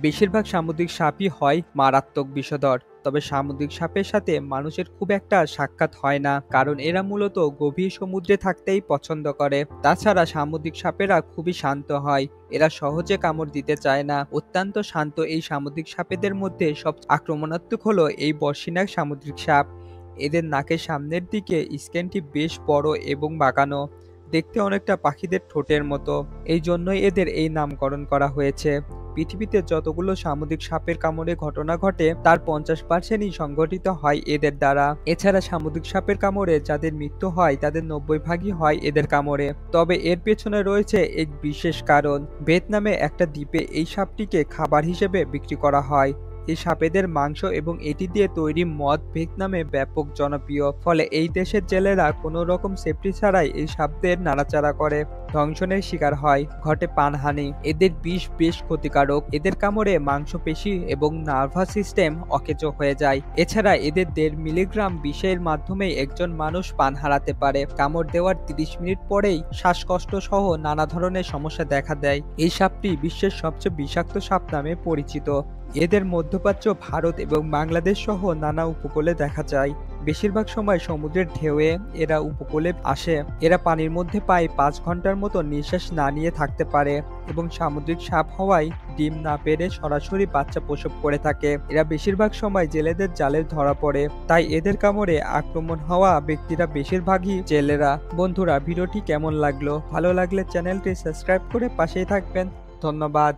বেশিরভাগ সামুদ্রিক সাপই হয় মারাত্মক বিষধর, তবে সামুদ্রিক সাপের সাথে মানুষের খুব একটা সাক্ষাৎ হয় না, কারণ এরা মূলত গভীর সমুদ্রে থাকতেই পছন্দ করে। তাছাড়া সামুদ্রিক সাপেরা খুবই শান্ত হয়, এরা সহজে কামড় দিতে চায় না। অত্যন্ত শান্ত এই সামুদ্রিক সাপেদের মধ্যে সবচেয়ে আক্রমণাত্মক হলো এই বর্ষিনাগ সামুদ্রিক সাপ। এদের নাকের সামনের দিকে স্কেনটি বেশ বড় এবং বাঁকানো, দেখতে অনেকটা পাখিদের ঠোঁটের মতো। এই জন্যই এদের এই নামকরণ করা হয়েছে। পৃথিবীতে যতগুলো সামুদ্রিক সাপের কামড়ে ঘটনা ঘটে তার 50%ই সংঘটিত হয় এদের দ্বারা। এছাড়া সামুদ্রিক সাপের কামড়ে যাদের মৃত্যু হয় তাদের 90 ভাগই হয় এদের কামড়ে। তবে এর পেছনে রয়েছে এক বিশেষ কারণ। ভিয়েতনামে একটা দ্বীপে এই সাপটিকে খাবার হিসেবে বিক্রি করা হয়। এই সাপেদের মাংস এবং এটি দিয়ে তৈরি মদ ভিয়েতনামে ব্যাপক জনপ্রিয়। ফলে এই দেশের জেলেরা কোনো রকম সেফটি ছাড়াই এই সাপদের নাড়াচাড়া করে, ধ্বংসনের শিকার হয়, ঘটে প্রাণহানি। এদের বিষ বেশ ক্ষতিকারক, এদের কামড়ে মাংসপেশি এবং নার্ভাস সিস্টেম অকেজো হয়ে যায়। এছাড়া এদের 1.5 মিলিগ্রাম বিষের মাধ্যমে একজন মানুষ প্রাণ হারাতে পারে। কামড় দেওয়ার 30 মিনিট পরেই শ্বাসকষ্ট সহ নানা ধরনের সমস্যা দেখা দেয়। এই সাপটি বিশ্বের সবচেয়ে বিষাক্ত সাপ নামে পরিচিত। এদের মধ্যপ্রাচ্য, ভারত এবং বাংলাদেশ সহ নানা উপকূলে দেখা যায়। বেশিরভাগ সময় সমুদ্রের ঢেউয়ে এরা উপকূলে আসে। এরা পানির মধ্যে প্রায় 5 ঘন্টার মতো নিঃশ্বাস না নিয়ে থাকতে পারে এবং সামুদ্রিক সাপ হওয়ায় ডিম না পেড়ে সরাসরি বাচ্চা প্রসব করে থাকে। এরা বেশিরভাগ সময় জেলেদের জালে ধরা পড়ে, তাই এদের কামড়ে আক্রমণ হওয়া ব্যক্তিরা বেশিরভাগই জেলেরা। বন্ধুরা, ভিডিওটি কেমন লাগলো? ভালো লাগলে চ্যানেলটি সাবস্ক্রাইব করে পাশেই থাকবেন। ধন্যবাদ।